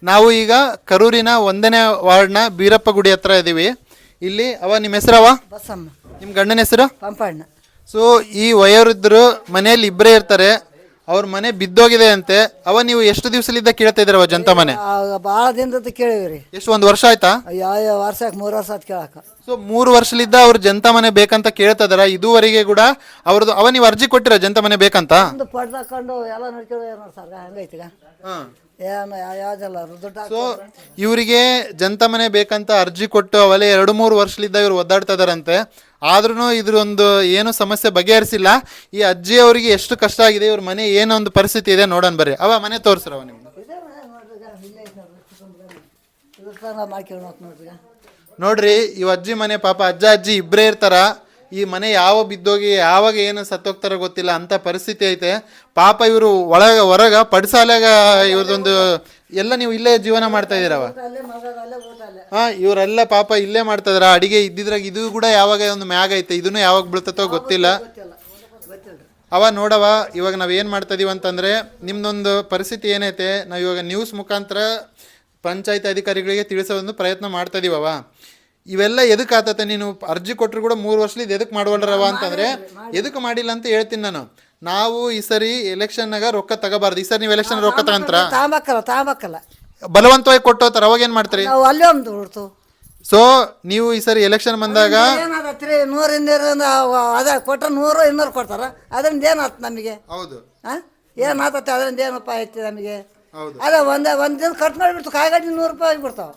ನಾವು ಈಗ ಕರೂರಿನ 1ನೇ ವಾರ್ಡ್ನ ಬೀರಪ್ಪ ಗುಡಿ ಹತ್ರ ಇದ್ದೀವಿ. ಇಲ್ಲಿ ನಿಮ್ಮ ಹೆಸರವ? ಬಸಮ್ಮ. ನಿಮ್ಮ ಗಂಡನ ಹೆಸರು? ಪಂಪಣ್ಣ. ಸೊ ಈ ವಯೋವೃದ್ಧರು ಮನೆಯಲ್ಲಿ ಇಬ್ಬರೇ ಇರ್ತಾರೆ. ಅವ್ರ ಮನೆ ಬಿದ್ದೋಗಿದೆ ಅಂತೆ. ನೀವು ಎಷ್ಟು ದಿವಸಲಿದ್ದ ಕೇಳ್ತಾ ಇದ್ದೀರವ ಜಂತ ಮನೆ? ಭಾಳ ದಿನದ ಕೇಳಿವ್ರಿ. ಎಷ್ಟು, 1 ವರ್ಷ ಆಯ್ತಾ? ಯಾವ ವರ್ಷಕ್ಕೆ 3 ವರ್ಷ ಆಯ್ತು ಕೇಳಕ. ಸೊ 3 ವರ್ಷಲಿದ್ದ ಅವ್ರ ಜಂತ ಮನೆ ಬೇಕಂತ ಕೇಳ್ತಾ ಇದಾರ. ಇದುವರೆಗೆ ಕೂಡ ಅವ್ರದ್ದು ನೀವು ಅರ್ಜಿ ಕೊಟ್ಟಿರ ಜಂತ ಮನೆ ಬೇಕಂತ? ಒಂದು ಪಡ್ದಾಕೊಂಡು ಎಲ್ಲ ನೋಡ್ಕೊಳ್ಳೋ ಸರ್ ಹಂಗೈತಿಗ ಏನು ಯಾವ್ದಲ್ಲ ದುಡ್ಡು. ಸೊ ಇವರಿಗೆ ಜಂತ ಮನೆ ಬೇಕಂತ ಅರ್ಜಿ ಕೊಟ್ಟು ಅವಲೇ 2-3 ವರ್ಷಲಿದ್ದ ಇವ್ರು ಒದ್ದಾಡ್ತಾ ಇದಾರಂತೆ. ಆದ್ರೂ ಇದ್ರೊಂದು ಏನು ಸಮಸ್ಯೆ ಬಗೆಹರಿಸಿಲ್ಲ. ಈ ಅಜ್ಜಿ ಅವರಿಗೆ ಎಷ್ಟು ಕಷ್ಟ ಆಗಿದೆ, ಇವ್ರ ಮನೆ ಏನೊಂದು ಪರಿಸ್ಥಿತಿ ಇದೆ ನೋಡೋಣ ಬರ್ರಿ. ಮನೆ ತೋರಿಸ್ರವ ನಿಮ್ದು. ನೋಡ್ರಿ ಇವ್ ಅಜ್ಜಿ ಮನೆ. ಪಾಪ ಅಜ್ಜಿ ಇಬ್ಬರೇ ಇರ್ತಾರ. ಈ ಮನೆ ಯಾವ ಬಿದ್ದೋಗಿ ಯಾವಾಗ ಏನು ಸತ್ತೋಗ್ತಾರ ಗೊತ್ತಿಲ್ಲ ಅಂತ ಪರಿಸ್ಥಿತಿ ಐತೆ. ಪಾಪ ಇವರು ಹೊರಗ ಪಡ್ಸಾಲಾಗ ಇವ್ರದೊಂದು ಎಲ್ಲ ನೀವು ಇಲ್ಲೇ ಜೀವನ ಮಾಡ್ತಾ ಇದೀರವ. ಇವರೆಲ್ಲ ಪಾಪ ಇಲ್ಲೇ ಮಾಡ್ತಾ ಇದಾರ. ಅಡಿಗೆ ಇದ್ದಿದ್ರಾಗ ಇದು ಕೂಡ ಯಾವಾಗ ಒಂದು ಮ್ಯಾಗ ಐತೆ, ಇದನ್ನು ಯಾವಾಗ ಬೀಳ್ತತೋ ಗೊತ್ತಿಲ್ಲ. ನೋಡವ, ಇವಾಗ ನಾವೇನು ಮಾಡ್ತಾ ಇದೀವಿ ಅಂತಂದ್ರೆ, ನಿಮ್ದೊಂದು ಪರಿಸ್ಥಿತಿ ಏನೈತೆ ನಾವು ಇವಾಗ ನ್ಯೂಸ್ ಮುಖಾಂತರ ಪಂಚಾಯತ್ ಅಧಿಕಾರಿಗಳಿಗೆ ತಿಳಿಸೋ ಒಂದು ಪ್ರಯತ್ನ ಮಾಡ್ತಾ ಇದೀವವ. ಇವೆಲ್ಲ ಎದಕ್ಕೆ ಆತತೆ? ನೀನು ಅರ್ಜಿ ಕೊಟ್ಟರು ಕೂಡ 3 ವರ್ಷಲಿದ್ದು ಎದಕ್ಕೆ ಮಾಡವಲ್ರವ ಅಂತಂದ್ರೆ, ಎದಕ್ಕೆ ಮಾಡಿಲ್ಲ ಅಂತ ಹೇಳ್ತೀನಿ ನಾನು. ನಾವು ಈ ಸರಿ ಎಲೆಕ್ಷನ್ನಾಗ ರೊಕ್ಕ ತಗೋಬಾರ್ದು. ಈ ಸರಿ ನೀವು ಎಲೆಕ್ಷನ್ ರೊಕ್ಕ ತಗೊಂತಾರ ತಾಂಬಕ್ಕಲ್ಲ ಬಲವಂತವಾಗಿ ಕೊಟ್ಟೋತಾರ. ಅವಾಗ ಏನು ಮಾಡ್ತೀರಿ? ಅಲ್ಲೇ ಒಂದು ಹುಡ್ತು. ಸೊ ನೀವು ಈ ಸರಿ ಎಲೆಕ್ಷನ್ ಬಂದಾಗ 100 ಅದ ಕೊಟ್ರೆ 100-200 ಕೊಡ್ತಾರ. ಅದರಿಂದ ಏನಾಯ್ತು ನಮಗೆ? ಹೌದು, ಏನಾಗ್ತತೆ? ಅದರಿಂದ ಏನಪ್ಪ ಐತಿ ನಮಗೆ? ಅದ ಒಂದು ದಿನ ಕಟ್ ಮಾಡಿಬಿಡ್ತು ಕಾಯಿಗಡ್ಡಿ 100 ರೂಪಾಯಿ ಆಗಿಬಿಡ್ತಾವ.